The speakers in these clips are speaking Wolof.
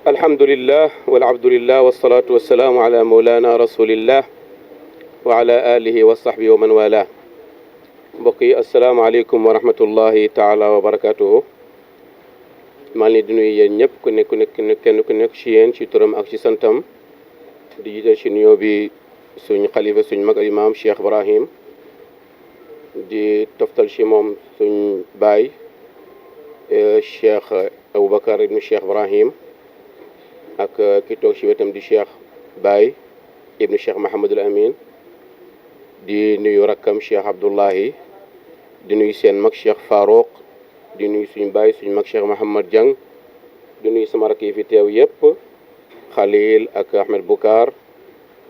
alhamdulillah walabdulillah wasalaatu wasalaamu ala mawlana rasulillah wa ala alihi wa sahbihi wa man wala mbokk yi asalaamaaleykum wa rahmatullahi taala wa barakatuhu maa ngi leen di nuyu yéen ñëpp kenn ku nekk ci yéen ci turam ak ci santam di jiital ci nuyoo bi suñ xalifa suñ mag imaam Cheikh Ibrahim di toftal ci moom suñ baay Cheikh Aboubacar ibnu Cheikh Ibrahim ak ki toog ci wetam di Cheikh Baye ibnu Cheikh Mahamadul Amin di nuyu rakkam Cheikh Abdullahi di nuyu seen mag Cheikh Farouk di nuyu suñ baay suñ mag Cheikh Mahamad Diang di nuyu sama rakk yi fi teew yëpp Khalil ak Ahmed Boucar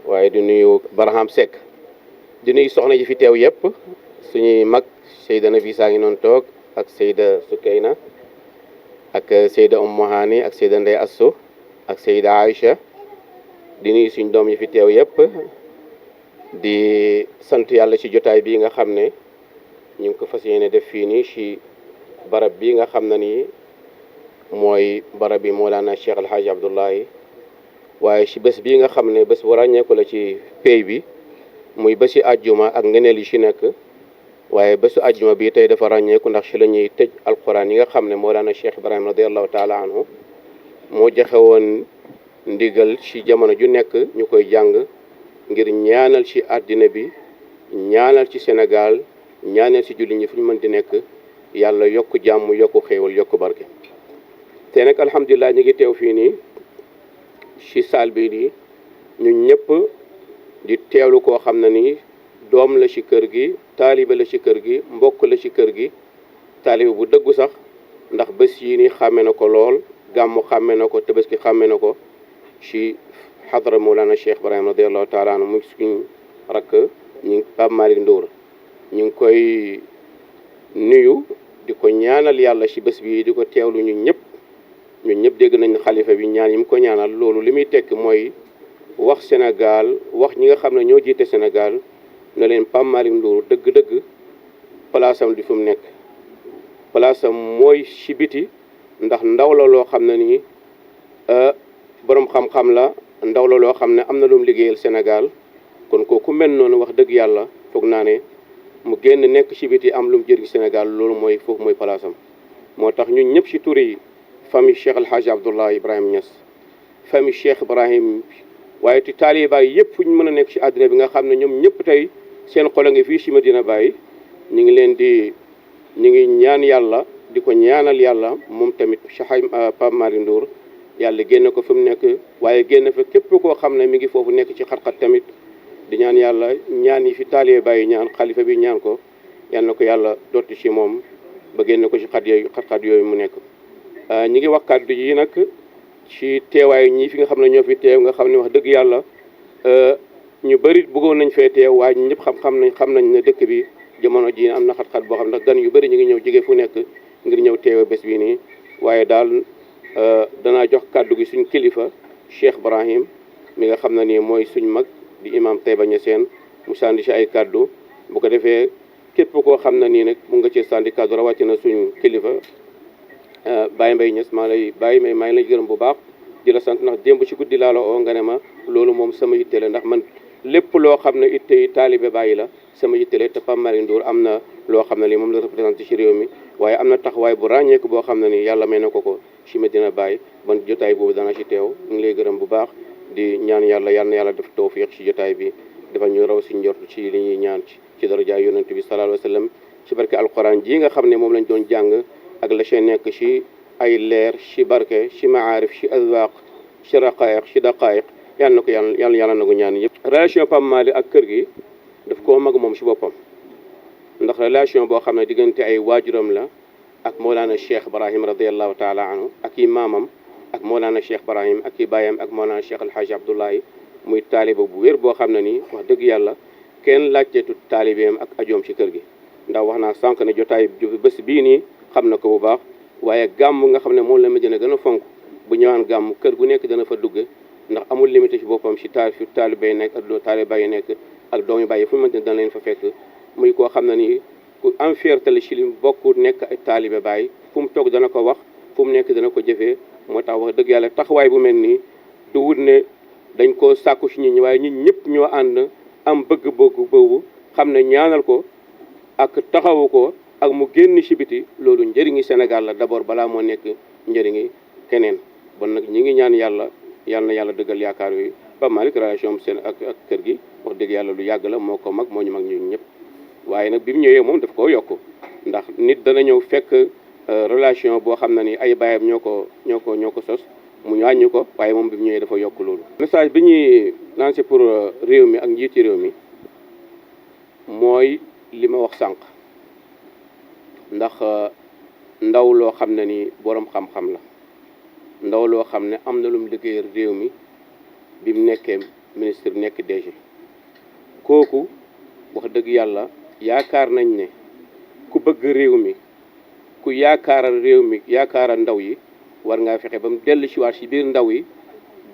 waaye di nuyu Barham Seck di nuyu soxna yi fi teew yëpp suñuy mag Seyda Nafisa ngi noonu toog ak Seyda Sukeyna ak Seyda Hani ak Seyda Ndey Assou ak Seyda Aïcha di nuyu suñ doom yi fi teew yëpp di sant yàlla ci jotaay bii nga xam ne ñu ngi ko fas yéene def fii nii ci barab bii nga xam ne nii mooy barab bi Mawlana Cheikh El Hadj Abdullahi waaye ci bés bii nga xam ne bés bu ràññeeku la ci pay bi muy bési àjjuma ak ngeneel yi ci nekk waaye bésu àjjuma bi tey dafa ràññeeku ndax ci la ñuy tëj alquran yi nga xam ne Mawlana Cheikh Ibrahim radiallahu taala anhu moo joxe woon ndigal ci jamono ju nekk ñu koy jàng ngir ñaanal ci àddina bi ñaanal ci Sénégal ñaanal ci jullit ñi fu ñu mën di nekk yàlla yokk jàmm yokk xéewal yokk barke te nag alhamdulilah ñu ngi teew fii nii ci saal bii nii ñun ñëpp di teewlu koo xam ne nii doom la ci kër gi taalibe la ci kër gi mbokk la ci kër gi taalibe bu dëggu sax ndax bés yi nii xàmme na ko lool gàmmu xàmme na ko tabaski xàmme na ko ci xadra Mawlana Cheikh Ibrahim radiallahu taala anhu mu suñ rakk ñu ngi Pape Malick Ndour ñu ngi koy nuyu di ko ñaanal yàlla ci bés bi di ko teewlu ñun ñëpp dégg nañ xalifa bi ñaan yi mu ko ñaanal loolu li muy tekk mooy wax Sénégal wax ñi nga xam ne ñoo jiite Sénégal ne leen Pape Malick Ndour dëgg-dëgg palaasam di fu mu nekk palaasam mooy ci biti ndax ndaw la loo xam ne nii boroom xam-xam la ndaw la loo xam ne am na lu mu liggéeyal Sénégal kon kooku mel noonu wax dëgg yàlla foog naa ne mu génn nekk ci biti am lu mu jëriñ Sénégal loolu mooy foofu mooy palaasam moo tax ñun ñëpp ci turi famille Cheikh El Hadj Abdullah Ibrahim Niass famille Cheikh Ibrahim waaye ti taaliba yi yëpp fu ñu mën a nekk ci àddina bi nga xam ne ñoom ñëpp tey seen xol a ngi fii ci Medina Baye ñu ngi ñaan yàlla di ko ñaanal yàlla moom tamit Cheikh Pape Malick Ndour yàlla génn ko fi mu nekk waaye génn fa képp koo xam ne mi ngi foofu nekk ci xat-xat tamit di ñaan yàlla ñaan yi fi taalibe Baye ñaan xalifa bi ñaan ko yal na ko yàlla dotti ci moom ba génn ko ci xat-xat yooyu mu nekk ñi ngi wax kàddu yi nag ci teewaayu ñii fi nga xam ne ñoo fi teew nga xam ne wax dëgg yàlla ñu bëri bëggoon nañ fee teew waaye ñëpp xam nañ ne dëkk bi jamono ji am na xat-xat boo xam ndax gan yu bëri ñu ngi ñëw jóge fu nekk ngir ñëw teewe bés bi nii waaye daal danaa jox kàddu gi suñ kilifa Cheikh Ibrahim mi nga xam ne nii mooy suñ mag di imam Taïba Niassène mu sànni ci ay kàddu bu ko defee képp koo xam ne nii nag mu nga ci sànni kàddu rawatina suñ kilifa Baye Mbaye Niass maa ngi lay gërëm bu baax di la sant ndax démb ci guddi laa la oo nga ne ma loolu moom sama yitte la ndax man lépp loo xam ne itte yi taalibe Baye la sama yitte la te Pape Malick Ndour am na loo xam ne lii moom la représenté ci réew mi waaye am na taxawaay bu ràññeeku boo xam ne nii yàlla may na ko ci Medina Baye ban jotaay boobu dana ci teew ñu ngi lay gërëm bu baax di ñaan yàlla yal na yàlla def tawfiq ci jotaay bi dafa ñu raw si njort ci li ñuy ñaan ci darajaay yonent bi sallallahu alayhi wa sallam ci barke alquran ji nga xam ne moom lañ doon jàng ak la cee nekk ci ay leer ci barke ci maarif ci azwaq ci raqaiq ci daqaiq yal na ko yàlla na ko ñaan yëpp. relation Pape Malick ak kër gi daf koo mag moom ci boppam ndax relation boo xam ne diggante ay waajuram la ak Mawlana Cheikh Ibrahim radiallahu taala anhu ak i maamam ak Mawlana Cheikh Ibrahim ak i baayam ak Mawlana Cheikh El Hadj Abdoulaye muy taaliba bu wér boo xam ne nii wax dëgg yàlla kenn laajteetu taalibeem ak ajoom ci kër gi ndax wax naa sànq ne jotaay bés bii nii xam na ko bu baax waaye gàmm nga xam ne moom la Medina gën a fonk bu ñëwaan gàmm kër gu nekk dana fa dugg ndax amul limité ci boppam ci taalibe yi nekk ak taaliba yi nekk ak doomi bàyyi fu mu mënti dana leen fa fekk muy koo xam ne nii ku am fierté la ci li bokk nekk ay taalibe Baye fu mu toog dana ko wax fu mu nekk dana ko jëfee moo tax wax dëgg yàlla taxawaay bu mel nii du wut ne dañ ko sàkku ci nit ñi waaye ñun ñëpp ñoo ànd am bëgg-bëgg boobu xam ne ñaanal ko ak taxawu ko ak mu génn ci biti loolu njëriñi Sénégal la d'abord balaa moo nekk njëriñi keneen bon nag ñi ngi ñaan yàlla na yàlla dëggal yaakaar yooyu Pape Malick relation seen ak kër gi wax dëgg yàlla lu yàgg la moo ko mag moo ñu mag ñun ñëpp waaye nag bi mu ñëwee moom daf koo yokk ndax nit dana ñëw fekk relation boo xam ne ni ay baayam ñoo ko sos mu wàññi ko waaye moom bi mu ñëwee dafa yokk loolu. message bi ñuy lancé pour réew mi ak njiiti réew mi mooy li ma wax sànq ndax ndaw loo xam ne ni boroom xam-xam la ndaw loo xam ne am na lu mu liggéeyal réew mi bi mu nekkee ministre nekk DG kooku wax dëgg yàlla yaakaar nañ ne ku bëgg réew mi ku yaakaaral réew mi yaakaaral ndaw yi war ngaa fexe ba mu dellu si waat si biir ndaw yi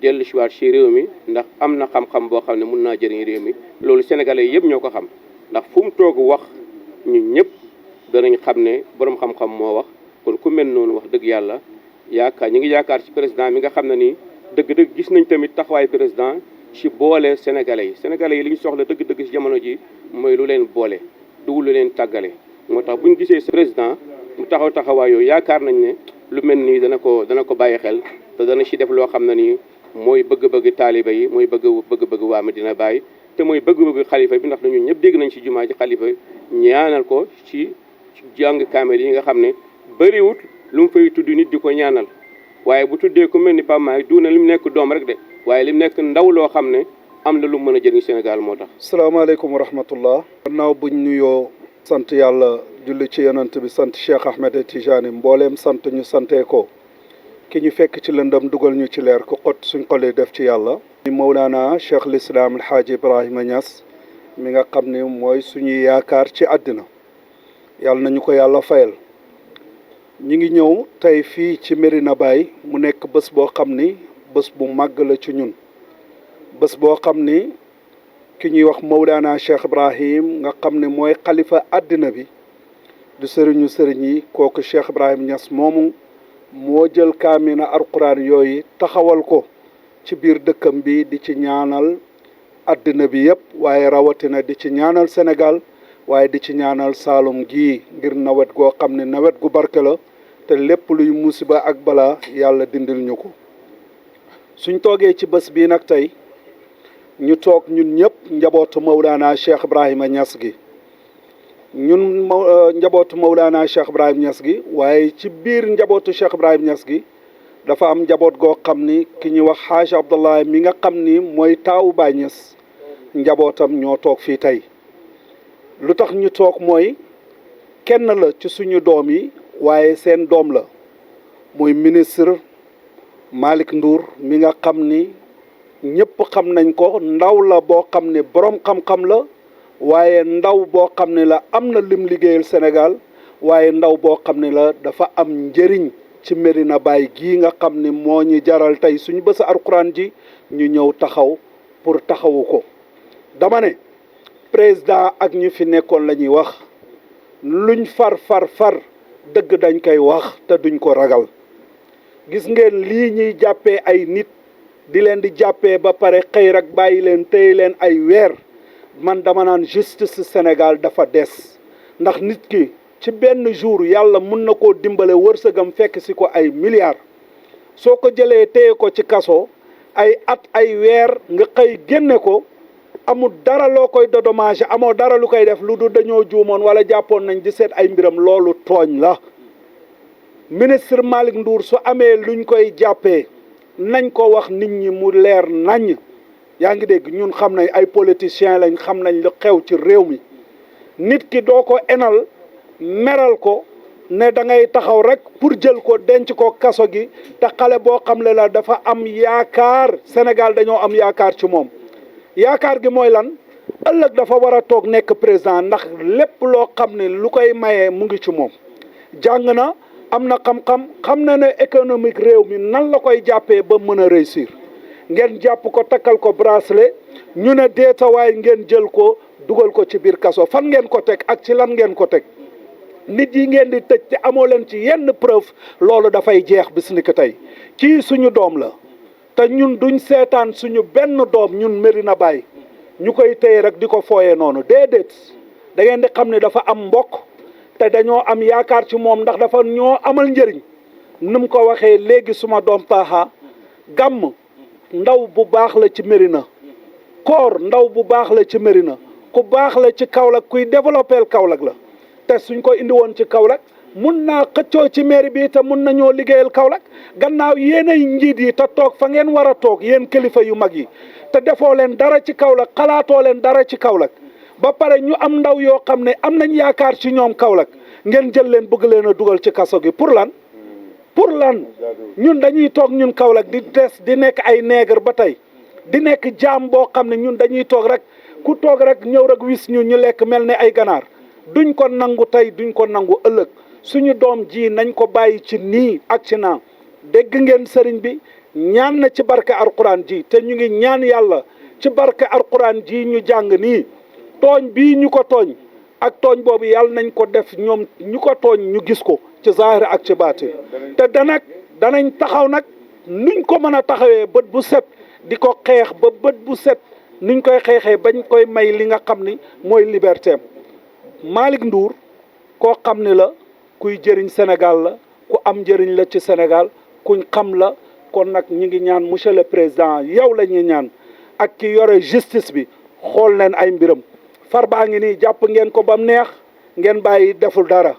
dellu si waat si réew mi ndax am na xam-xam boo xam ne mun naa jëriñ réew mi loolu sénégalais yëpp ñoo ko xam ndax fu mu toog wax ñun ñëpp danañ xam ne borom xam-xam moo wax kon ku mel noonu wax dëgg yàlla ñi ngi yaakaar ci président mi nga xam ne nii dëgg-dëgg gis nañ tamit taxawaay président ci boole sénégalais yi li ñu soxla dëgg-dëgg ci jamono ji mooy lu leen boole du lu leen tàggale moo tax bu ñu gisee président mu taxawaay yooyu yaakaar nañ ne lu mel nii dana ko bàyyi xel te dana ci def loo xam ne nii mooy bëgg-bëgg taaliba yi mooy bëgg-bëgg waa Medina Baye te mooy bëgg-bëgg xalifa bi ndax ñun ñëpp dégg nañ ci jumaa ji xalifa ñaanal ko ci jàng kaamel yi nga xam ne bëriwut lu mu fay tudd nit di ko ñaanal waaye bu tuddee ku mel ni Pape Malick du ne li mu nekk doom rek de waaye li mu nekk ndaw loo xam ne am na lu mu mën a jëriñ Sénégal moo tax. salaamaaleykum wa rahmatullah. gannaaw buñ nuyoo sant yàlla julli ci yonent bi sant Cheikh Ahmed Tijani mbooleem sant ñu santee ko ki ñu fekk ci lëndëm dugal ñu ci leer ku xot suñ xol yi def ci yàlla. Mawlana Cheikh l'Islam El Hadji Ibrahima Niass mi nga xam ne mooy suñuy yaakaar ci àddina yàlla nañu ko yàlla fayal. ñi ngi ñëw tey fii ci Medina Baye mu nekk bés boo xam ni bés bu màgg la ci ñun bés boo xam ni ki ñuy wax Mawlana Cheikh Ibrahim nga xam ne mooy xalifa àddina bi du sëriñu sëriñ yi kooku Cheikh Ibrahim Niass moomu moo jël kaamina alquran yooyu taxawal ko ci biir dëkkam bi di ci ñaanal àddina bi yëpp waaye rawatina di ci ñaanal Sénégal waaye di ci ñaanal Saalum gii ngir nawet goo xam ne nawet gu barke la te lépp luy musiba ak balaa yàlla dindil ñu ko suñ toogee ci bés bii nag tey ñu toog ñun ñëpp njabootu Mawlana Cheikh Ibrahima Niass gi ñun njabootu Mawlana Cheikh Ibrahima Niass gi waaye ci biir njabootu Cheikh Ibrahima Niass gi dafa am njaboot goo xam ni ki ñuy wax Haaj Abdallah mi nga xam ni mooy taawu Baay Niass njabootam ñoo toog fii tey lu tax ñu toog mooy kenn la ci suñu doom yi waaye seen doom la muy ministre Malick Ndour mi nga xam ni ñëpp xam nañ ko ndaw la boo xam ne borom xam-xam la waaye ndaw boo xam ne la am na lim liggéeyal Sénégal waaye ndaw boo xam ne la dafa am njëriñ ci Medina Baye gii nga xam ne moo ñu jaral tey suñu bés alquran ji ñu ñëw taxaw pour taxawu ko dama ne président ak ñu fi nekkoon la ñuy wax luñ far dëgg dañ koy wax te duñ ko ragal gis ngeen lii ñuy jàppee ay nit di leen di jàppee ba pare xëy rek bàyyi leen téye leen ay weer man dama naan justice Sénégal dafa des ndax nit ki ci benn jour yàlla mun na koo dimbale wërsëgam fekk si ko ay milliards soo ko jëlee téye ko ci kaso ay at ay weer nga xëy génne ko amul dara loo koy dédommagé amoo dara lu koy def lu du dañoo juumoon wala jàppoon nañ di seet ay mbiram loolu tooñ la ministre Malick Ndour su amee luñ koy jàppee nañ ko wax nit ñi mu leer nañ yaa ngi dégg ñun xam nañ ay politiciens lañ xam nañ lu xew ci réew mi nit ki doo ko enal meral ko ne da ngay taxaw rek pour jël ko denc ko kaso gi te xale boo xam ne la dafa am yaakaar Sénégal dañoo am yaakaar ci moom yaakaar gi mooy lan ëllëg dafa war a toog nekk président ndax lépp loo xam ne lu koy mayee mu ngi ci moom jàng na am na xam-xam xam na ne économique réew mi nan la koy jàppee ba mën a réussir ngeen jàpp ko takkal ko bracelet ñu ne deetawaay ngeen jël ko dugal ko ci biir kaso fan ngeen ko teg ak ci lan ngeen ko teg nit yi ngeen di tëj te amoo leen ci yenn preuve loolu dafay jeex bis ni ko tey kii suñu doom la te ñun duñ seetaan suñu benn doom ñun Médina Baye ñu koy téye rek di ko fooyee noonu déedéet da ngeen di xam ne dafa am mbokk te dañoo am yaakaar ci moom ndax dafa ñoo amal njëriñ nu mu ko waxee léegi suma doom Taha gàmm ndaw bu baax la ci Médina koor ndaw bu baax la ci Médina ku baax la ci Kaolack kuy développeel Kaolack la te suñ ko indi woon ci Kaolack mun naa xëccoo ci mairie bi te mun nañoo liggéeyal Kaolack gannaaw yéenay njiit yi te toog fa ngeen war a toog yéen kilifa yu mag yi te defoo leen dara ci Kaolack xalaatoo leen dara ci Kaolack ba pare ñu am ndaw yoo xam ne am nañ yaakaar ci ñoom Kaolack ngeen jël leen bëgg leen a dugal ci kaso gi pour lan ñun dañuy toog ñun Kaolack di des di nekk ay nègre ba tey di nekk jaam boo xam ne ñun dañuy toog rek ku toog rek ñëw rek wis ñu lekk mel ne ay ganaar duñ ko nangu tey duñ ko nangu ëllëg suñu doom ji nañ ko bàyyi ci nii ak ci naa dégg ngeen sëriñ bi ñaan na ci barke alquran ji te ñu ngi ñaan yàlla ci barke alquran ji ñu jàng nii tooñ bii ñu ko tooñ ak tooñ boobu yàlla nañ ko def ñoom ñu ko tooñ ñu gis ko ci zahir ak ci baati te danañ taxaw nag nuñ ko mën a taxawee bët bu set di ko xeex ba bët bu set nuñ koy xeexee bañ koy may li nga xam ni mooy liberté am Malick Ndour koo xam ni la kuy jëriñ Sénégal la ku am njëriñ la ci Sénégal kuñ xam la kon nag ñu ngi ñaan monsieur le président yow la ñuy ñaan ak ki yore justice bi xool leen ay mbiram Farba ngi nii jàpp ngeen ko bam neex ngeen bàyyi deful dara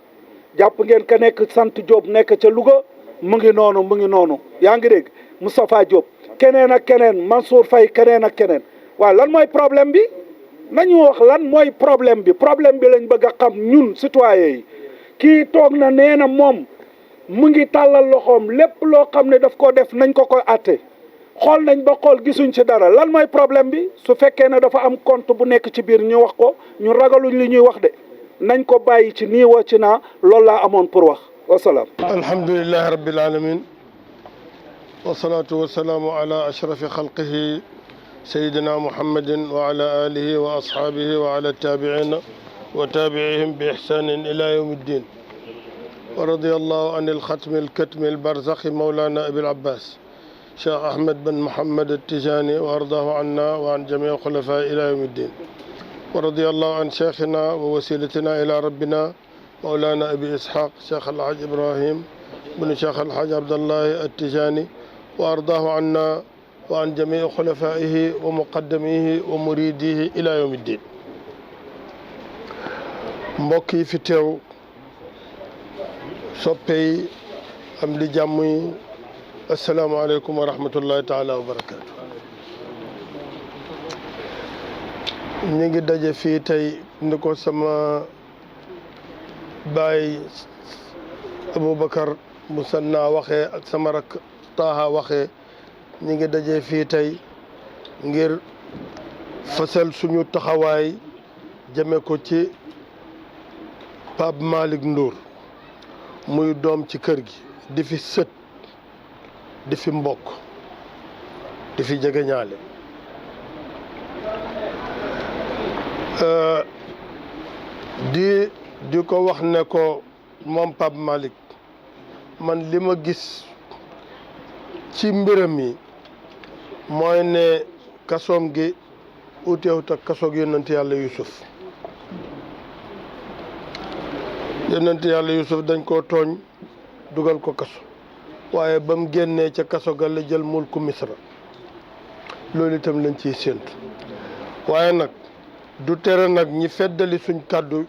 jàpp ngeen ka nekk sant Diop nekk ca Louga mu ngi noonu yaa ngi dégg Moustapha Diop keneen ak keneen Mansour Faye keneen ak keneen waaw lan mooy problème bi nañu wax lan mooy problème bi lañ bëgg a xam ñun citoyen yi kii toog na nee na moom mu ngi tàllal loxoom lépp loo xam ne daf ko def nañ ko koy àtte xool nañ ba xool gisuñ ci dara lan mooy problème bi su fekkee ne dafa am compte bu nekk ci biir ñu wax ko ñu ragaluñ li ñuy wax de nañ ko bàyyi ci nii wa ci naa loolu laa amoon pour wax wasalaam. alhamdulillahi rabbil alamin wasalaatu wasalaamu ala ashrafi xalqihi sayidina muhammadin wa ala alihi wa ashaabihi wa ala tabiina wa tabiihim bi ihsanin ila yawmi ddin wa radiyallahu an alxatmi alkatmi albarzakhi mawlana abil abbas cheikh ahmed bin mohammad attijani wa ardaahu anna wa an jamii xulafa ila yawmi ddin wa radiyallahu an cheikhina wa wasilatina ila rabbina mawlana abi ishaq cheikh alhaj ibrahim bin cheikh alhaj abdallahi attijani wa ardaahu anna wa an jamii xulafaihi wa muqaddamihi wa muridihi ila yawmi ddin mbokk yi fi teew soppe yi am di jàmm yi asalaamaaleykum wa rahmatullahi taala wa barakaatu. ñu ngi daje fii tey ni ko sama baay Aboubacar Musanna waxee ak sama rak Taha waxee ñu ngi daje fii tey ngir fasal suñu taxawaay jëme ko ci Pape Malick Ndour muy doom ci kër gi di fi sët di fi mbokk di fi jegeñaale di ko wax ne ko moom Pape Malick man li ma gis ci mbiram yi mooy ne kasoom gi uteewut ak kasoog yonent yàlla Yusuf yonent yàlla Yusuf dañ koo tooñ dugal ko kaso waaye ba mu génnee ca kaso ga la jël mulku Misra loolu itam lañ ciy séentu waaye nag du tere nag ñi feddali suñ kàddu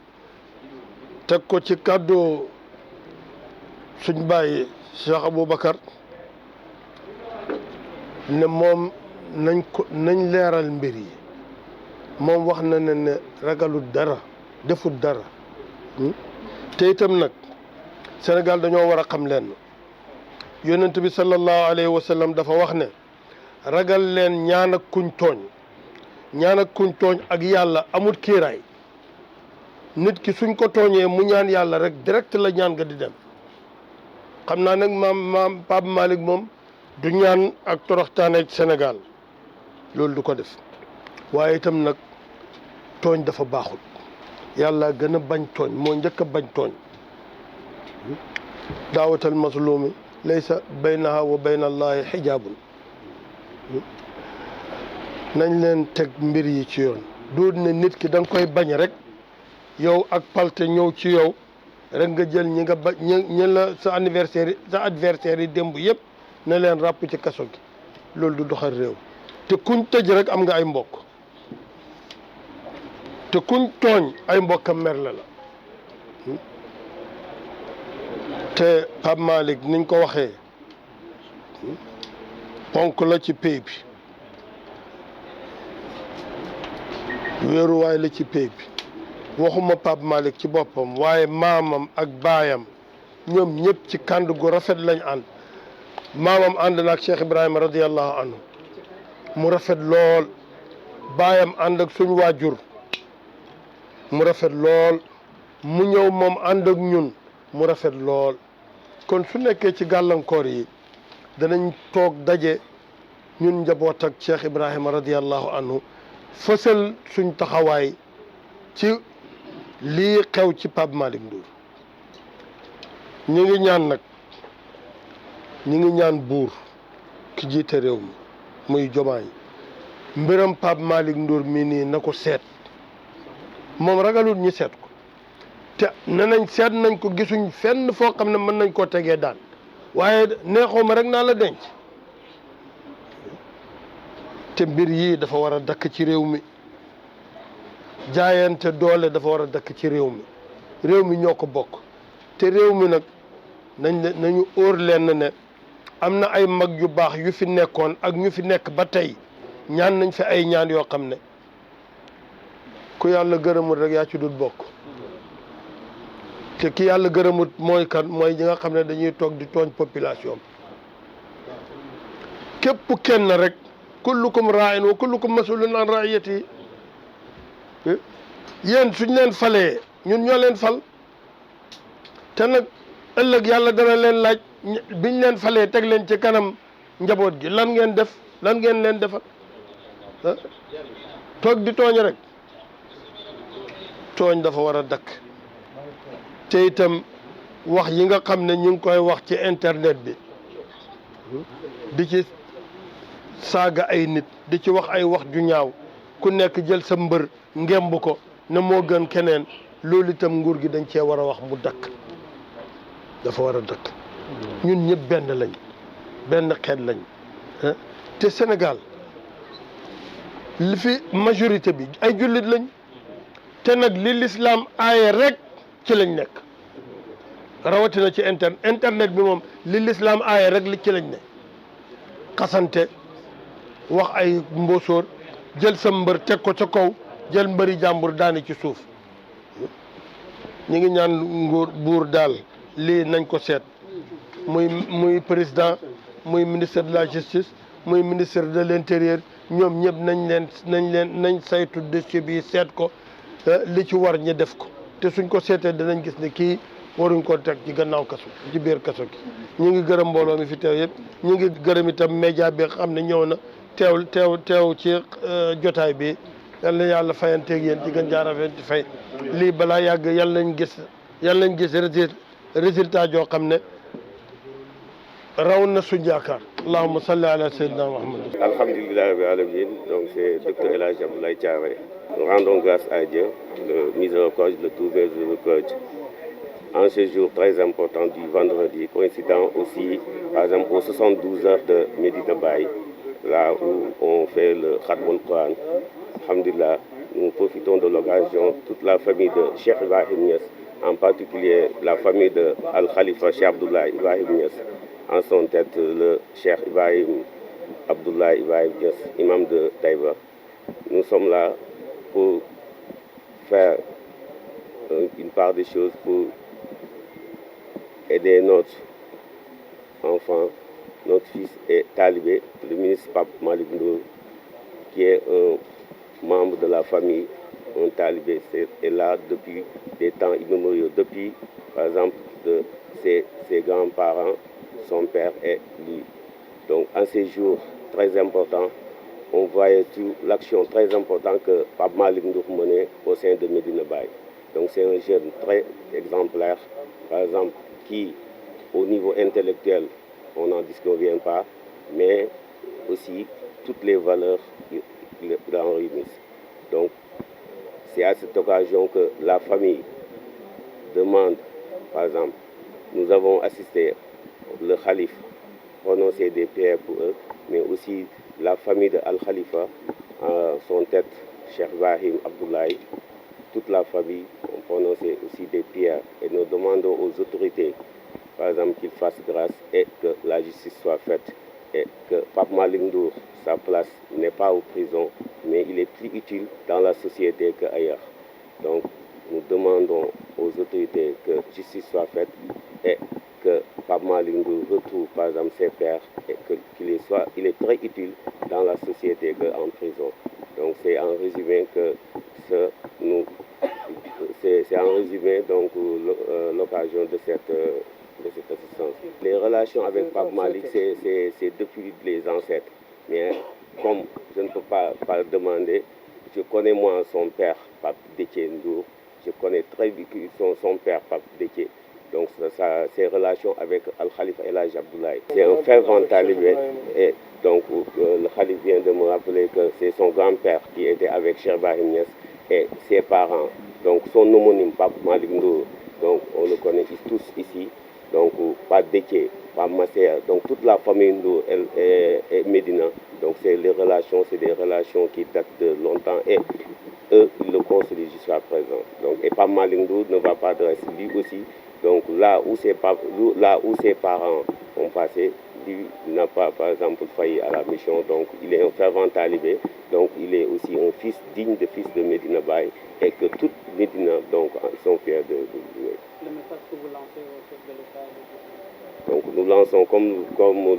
teg ko ci kàddu suñ bàyyi Cheikh Aboubacar ne moom nañ leeral mbir yi moom wax na ne ragalul dara deful dara te itam nag Sénégal dañoo war a xam leen yonent bi sallallahu alayhi wa sallam dafa wax ne ragal leen ñaan ak kuñ tooñ ak yàlla amul kiiraay nit ki suñ ko tooñee mu ñaan yàlla rek direct la ñaan nga di dem xam naa nag maam Pape Malick moom du ñaan ak toroxtaane Sénégal loolu du ko def waaye itam nag tooñ dafa baaxul yàlla gën a bañ tooñ moo njëkk a bañ tooñ daawatal mazlumi laysa baynaha wa bayna allahi xijaabun nañ leen teg mbir yi ci yoon du ne nit ki da nga koy bañ rek yow ak palte ñëw ci yow rek nga jël ñi nga ba ñi la sa adversaire yi démb yëpp ne leen ràpp ci kaso gi loolu du doxal réew te kuñ tëj rek am nga ay mbokk te kuñ tooñ ay mbokkam mer la te Pape Malick niñ ko waxee ponk la ci pays bi wéeruwaay la ci pays bi waxuma Pape Malick ci boppam waaye maamam ak baayam ñoom ñëpp ci kànd gu rafet lañ ànd maamam ànd na ak Cheikh Ibrahima radiallahu anhu mu rafet lool baayam ànd ak suñ waajur mu rafet lool mu ñëw moom ànd ak ñun mu rafet lool kon su nekkee ci gàllankoor yi danañ toog daje ñun njaboot ak Cheikh Ibrahima radiallahu anhu fësal suñ taxawaay ci lii xew ci Pape Malick Ndour ñu ngi ñaan nag ñu ngi ñaan buur ki jiite réew mi muy Jomaay mbiram Pape Malick Ndour mii nii na ko seet moom ragalul ñi seet ko te ne nañ seet nañ ko gisuñ fenn foo xam ne mën nañ koo tegee daan waaye neexoo ma rek naa la denc te mbir yii dafa war a dakk ci réew mi jaayante doole dafa war a dakk ci réew mi ñoo ko bokk te réew mi nag nañu óor leen ne am na ay mag yu baax yu fi nekkoon ak ñu fi nekk ba tey ñaan nañ fi ay ñaan yoo xam ne ku yàlla gërëmut rek yaa ci dul bokk te ki yàlla gërëmut mooy kan mooy ñi nga xam ne dañuy toog di tooñ population képp kenn rek kullukum raa'in wa kullukum mas'ulun an ra'iyati yéen suñ leen falee ñun ñoo leen fal te nag ëllëg yàlla dana leen laaj biñ leen falee teg leen ci kanam njaboot gi lan ngeen def lan ngeen leen defal toog di tooñ rek tooñ dafa war a dakk te itam wax yi nga xam ne ñu ngi koy wax ci internet bi di ci saaga ay nit di ci wax ay wax ju ñaaw ku nekk jël sa mbër ngemb ko ne moo gën keneen loolu itam nguur gi dañ cee war a wax mu dakk dafa war a dakk ñun ñëpp benn lañ benn xeet lañ te Sénégal li fi majorité bi ay jullit lañ te nag li lislaam aaye rek ci lañ nekk rawatina ci internet bi moom li lislaam aaye rek li ci lañ ne xasante wax ay mbóosóor jël sa mbër teg ko ca kaw jël mbëri jàmbur daani ci suuf ñu ngi ñaan buur daal lii nañ ko seet muy président muy ministre de la justice muy ministre de l'intérieur ñoom ñëpp nañ saytu dossier bi seet ko li ci war ñi def ko te suñ ko seetee danañ gis ne kii waruñ ko teg ci gannaaw kaso ci biir kaso gi ñu ngi gërëm mbooloo mi fi teew yëpp ñu ngi gërëm itam média bi xam ne ñëw na teew ci jotaay bi yal na yàlla fayanteeg yéen ci gën jaarafeen ci fay lii balaa yàgg yàlla nañ gis résultat joo xam ne raw na suñ yaakaar allahumma salli ala sayyidina Muhammad. Alhamdulillah rabbil alamin. Donc c'est Dr El Hadji Abdoulaye Thiaroye. Nous rendons grâce à Dieu, le miséricordieux, le tout miséricordieux, en ce jour très important du vendredi, coïncidant aussi, par exemple, aux 72 heures de Médina Baye, là où on fait le Khatmoul Quran. Alhamdulillah, nous profitons de l'occasion, toute la famille de Cheikh Ibrahim Niass, en particulier la famille de Al-Khalifa Cheikh Abdoulaye Ibrahim Niass, en son tête le Cheikh Ibrahim Abdoulaye Ibrahim Niass, imam de Taïba. Nous sommes là pour faire une part des choses pour aider notre enfant, notre fils et talibé, le ministre Pape Malick Ndour, qui est un membre de la famille, un talibé, est là depuis des temps immémoriaux, depuis, par exemple, de ses grands-parents, son père et lui. Donc, en ces jours très importants, on voyait toute l'action très importante que Pape Malick Ndour menait au sein de Médina Baye. Donc, c'est un jeune très exemplaire, par exemple, qui, au niveau intellectuel, on n'en disconvient pas, mais aussi toutes les valeurs l'en réunissent. Donc, c'est à cette occasion que la famille demande, par exemple, nous avons assisté le Khalife prononcer des prières pour eux, mais aussi la famille de Al-Khalifa, son tête, Cheikh Bahim Abdoulaye, toute la famille ont prononcé aussi des prières. Et nous demandons aux autorités, par exemple, qu'ils fassent grâce et que la justice soit faite. Et que Pape Malick Ndour, sa place n'est pas en prison, mais il est plus utile dans la société qu'ailleurs. Donc, nous demandons aux autorités que justice soit faite et que Pape Malick Ndour retrouve, par exemple, ses pères et qu'il est très utile dans la société qu'en prison. Donc, c'est en résumé que c'est en résumé donc l'occasion de cette assistance. Les relations avec Pape Malick, c'est depuis les ancêtres. Mais comme je ne peux pas demander, je connais moi son père, Pape Déthié Ndour. Je connais très bien son père, Pape Déthié. Donc ses relations avec Al-Khalifa El Hadj Abdoulaye. C'est un fervent talibé. Et donc le Khalife vient de me rappeler que c'est son grand-père qui était avec Cheikh Bahim Niass et ses parents. Donc son homonyme, Pape Malick Ndour, donc on le connaît tous ici. Donc Pape Déthié, Pape Masséya, donc toute la famille Ndour et Médina. Donc c'est des relations qui datent de longtemps et eux, ils le consolident jusqu'à présent. Donc, et Pape Malick Ndour ne va pas de reste, lui aussi. Donc là où ses parents ont passé, lui n'a pas, par exemple, failli à la mission. Donc il est un fervent talibé. Donc il est aussi un fils digne de fils de Medina Baye et que toute Medina donc sont fiers de lui. Le message que vous lancez au chef de l'État? Donc nous lançons, comme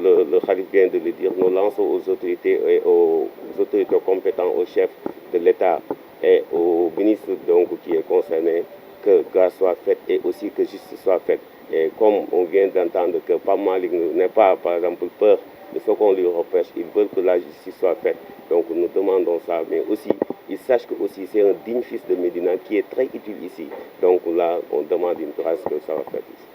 le Khalife vient de le dire, nous lançons aux autorités et aux autorités compétentes, au chef de l'État et au ministre donc, qui est concerné, que grâce soit faite et aussi que justice soit faite. Et comme on vient d'entendre que Pape Malick n'est pas, par exemple, peur de ce qu'on lui reproche, ils veulent que la justice soit faite. Donc nous demandons ça, mais aussi, ils sachent que aussi c'est un digne fils de Médina qui est très utile ici. Donc là, on demande une grâce que ça va faire ici.